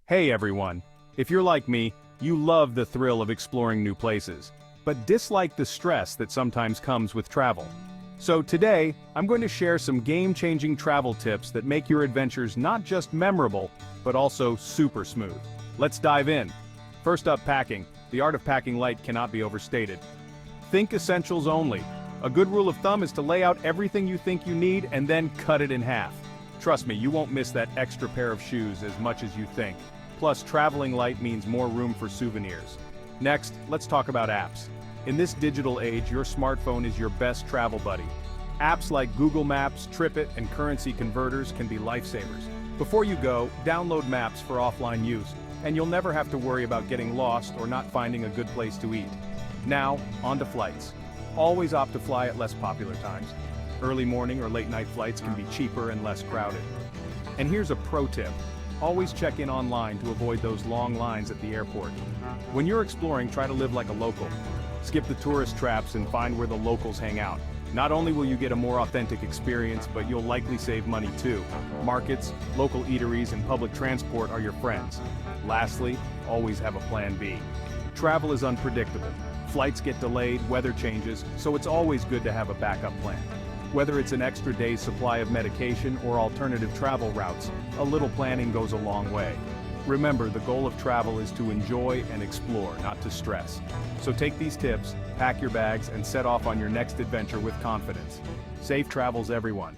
Hey everyone! If you're like me, you love the thrill of exploring new places, but dislike the stress that sometimes comes with travel. So today, I'm going to share some game-changing travel tips that make your adventures not just memorable, but also super smooth. Let's dive in. First up, packing. The art of packing light cannot be overstated. Think essentials only. A good rule of thumb is to lay out everything you think you need and then cut it in half. Trust me, you won't miss that extra pair of shoes as much as you think. Plus, traveling light means more room for souvenirs. Next, let's talk about apps. In this digital age, your smartphone is your best travel buddy. Apps like Google Maps, TripIt, and Currency Converters can be lifesavers. Before you go, download maps for offline use, and you'll never have to worry about getting lost or not finding a good place to eat. Now, on to flights. Always opt to fly at less popular times. Early morning or late night flights can be cheaper and less crowded. And here's a pro tip. Always check in online to avoid those long lines at the airport. When you're exploring, try to live like a local. Skip the tourist traps and find where the locals hang out. Not only will you get a more authentic experience, but you'll likely save money too. Markets, local eateries, and public transport are your friends. Lastly, always have a plan B. Travel is unpredictable. Flights get delayed, weather changes, so it's always good to have a backup plan. Whether it's an extra day's supply of medication or alternative travel routes, a little planning goes a long way. Remember, the goal of travel is to enjoy and explore, not to stress. So take these tips, pack your bags, and set off on your next adventure with confidence. Safe travels, everyone.